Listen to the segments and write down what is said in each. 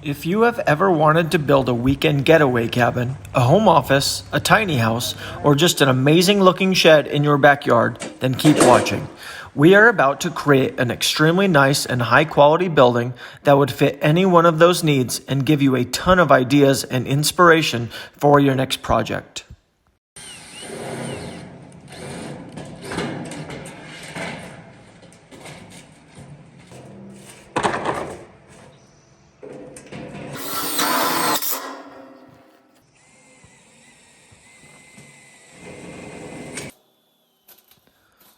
If you have ever wanted to build a weekend getaway cabin, a home office, a tiny house, or just an amazing looking shed in your backyard, then keep watching. We are about to create an extremely nice and high quality building that would fit any one of those needs and give you a ton of ideas and inspiration for your next project.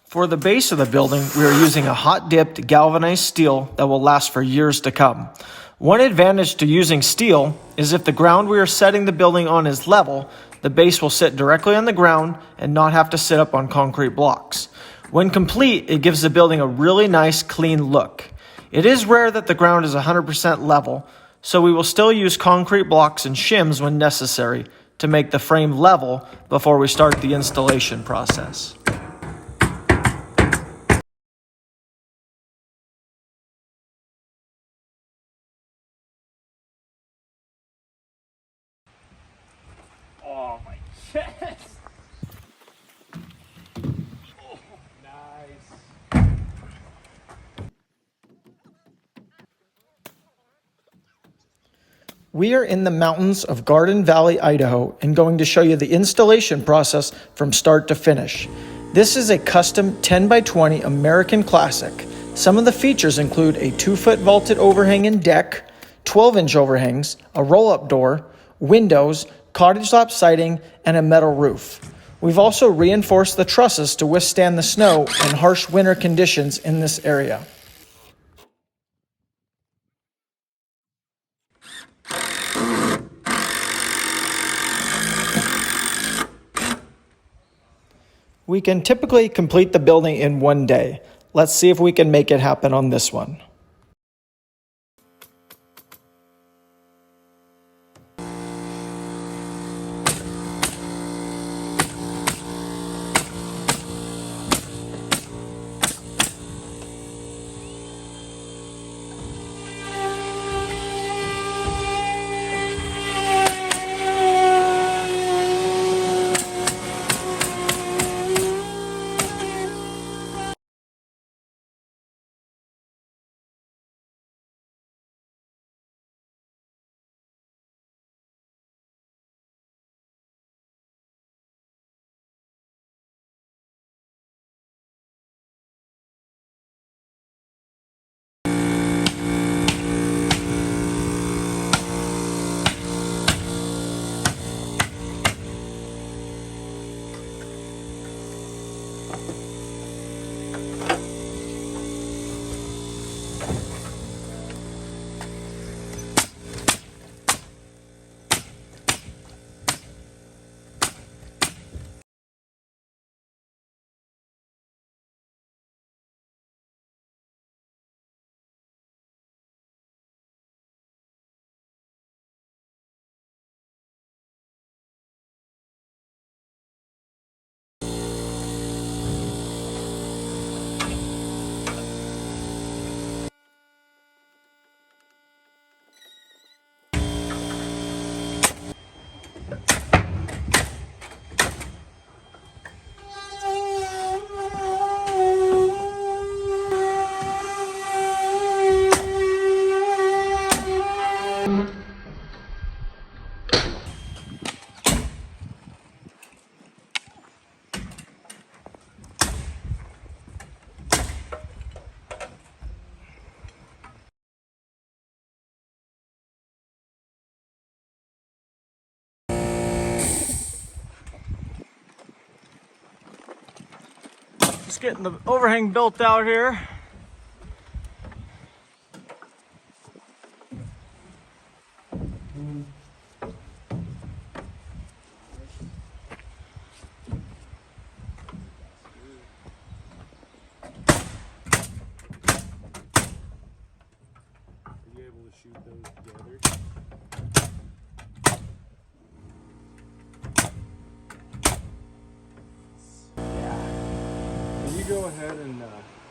For the base of the building, we are using a hot-dipped galvanized steel that will last for years to come. One advantage to using steel is if the ground we are setting the building on is level, the base will sit directly on the ground and not have to sit up on concrete blocks. When complete, it gives the building a really nice, clean look. It is rare that the ground is 100% level, so we will still use concrete blocks and shims when necessary to make the frame level before we start the installation process. Oh my chest! Oh, nice. We are in the mountains of Garden Valley, Idaho, and going to show you the installation process from start to finish. This is a custom 10 by 20 American Classic. Some of the features include a 2-foot vaulted overhang and deck, 12-inch overhangs, a roll-up door, windows, cottage lap siding, and a metal roof. We've also reinforced the trusses to withstand the snow and harsh winter conditions in this area. We can typically complete the building in one day. Let's see if we can make it happen on this one. Just getting the overhang built out here. Are you able to shoot those together? Yeah. Can you go ahead and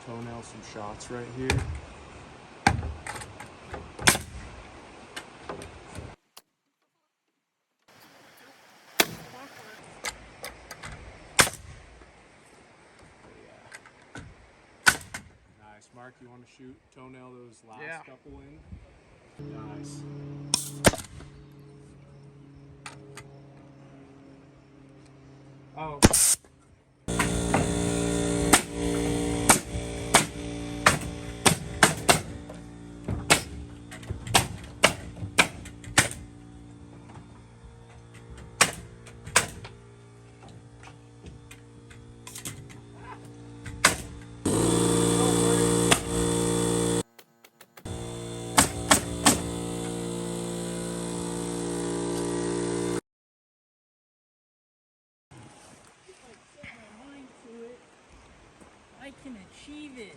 toenail some shots right here? you want to shoot toenail those last Yeah. couple in? Nice. Oh. I can achieve it.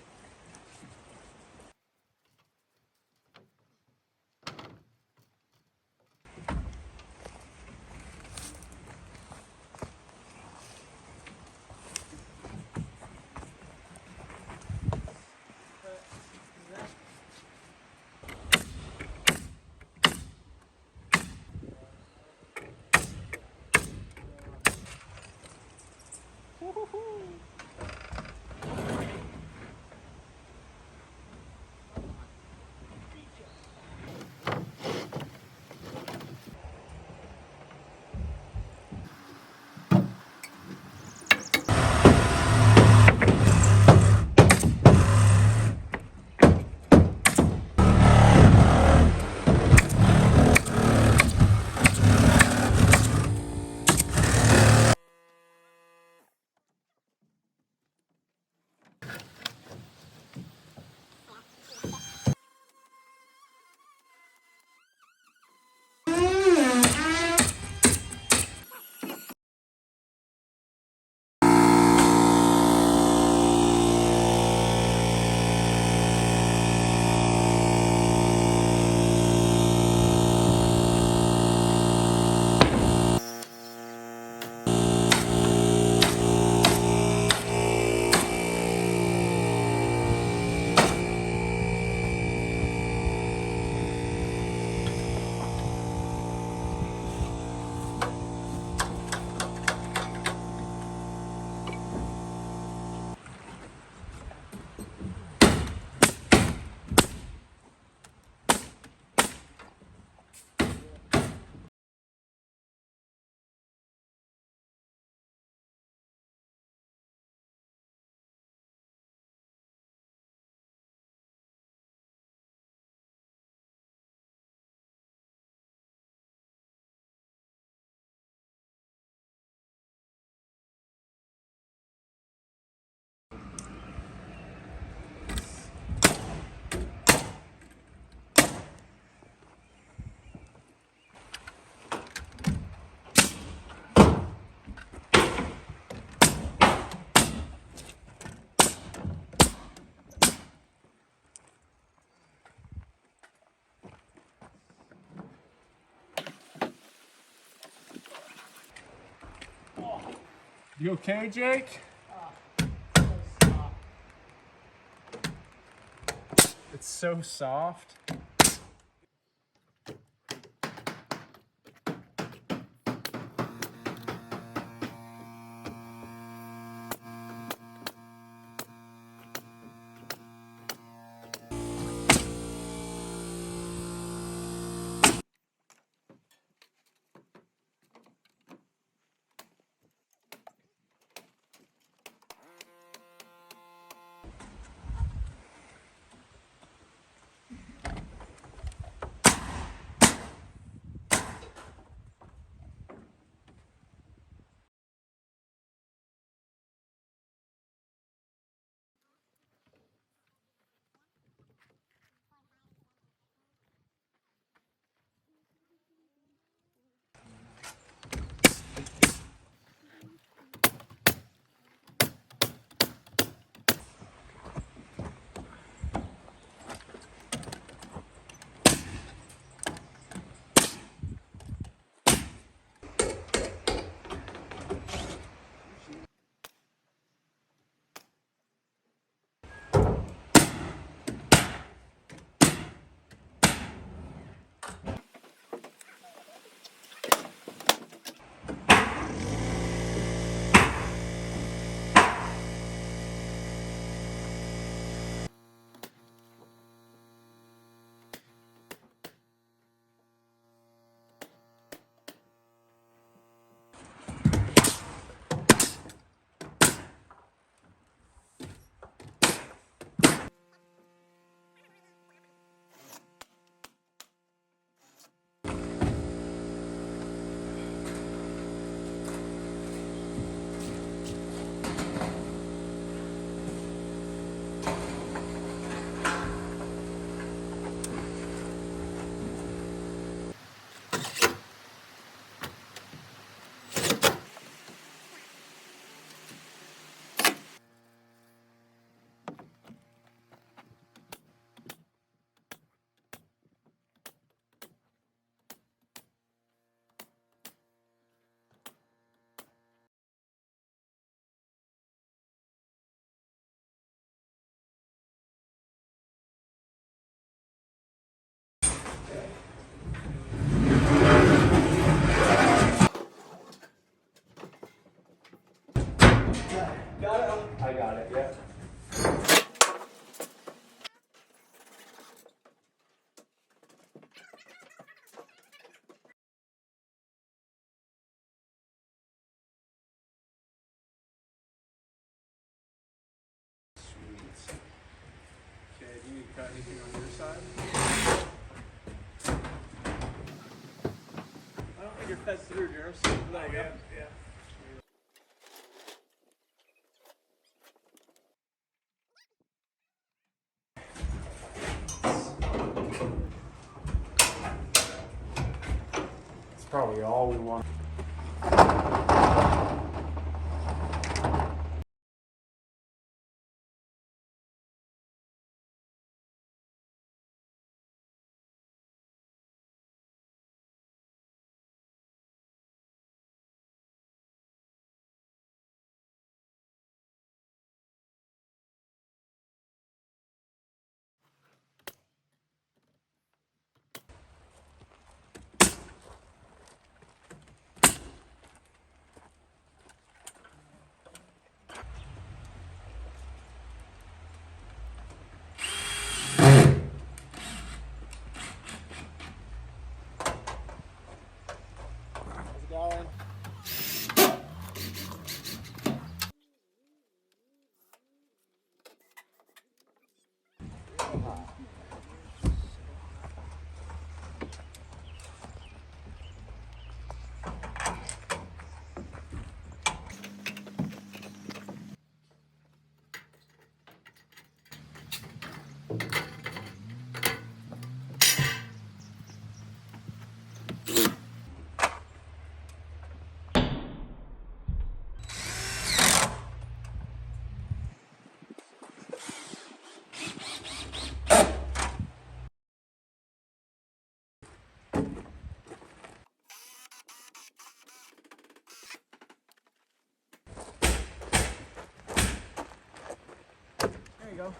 You okay, Jake? It's so soft. beads. Okay, do you need to cut anything on your side? I don't think you're fed through, Jaros. There you go. Yeah. That's probably all we want. How's it going? There you go.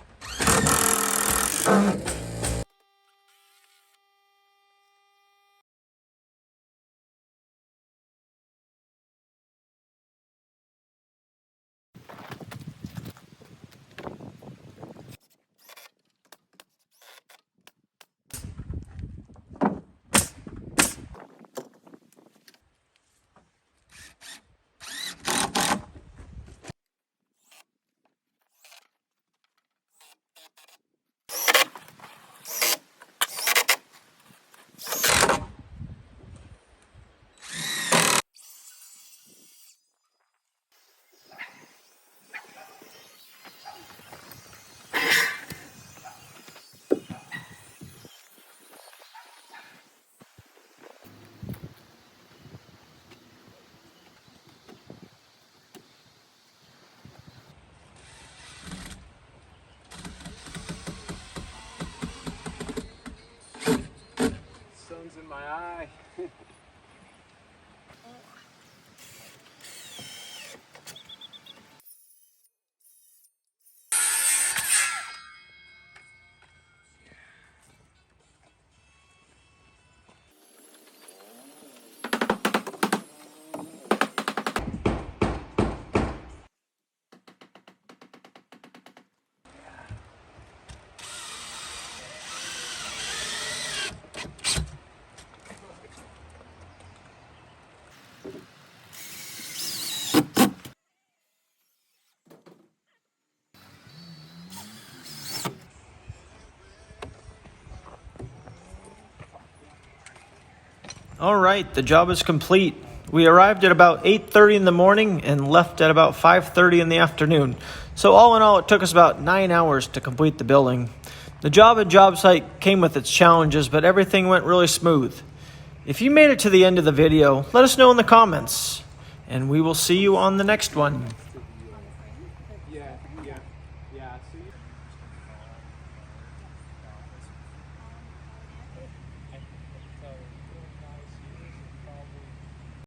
Sun's in my eye. All right, the job is complete. We arrived at about 8:30 in the morning and left at about 5:30 in the afternoon. So all in all, it took us about 9 hours to complete the building. The job at job site came with its challenges, but everything went really smooth. If you made it to the end of the video, let us know in the comments, and we will see you on the next one.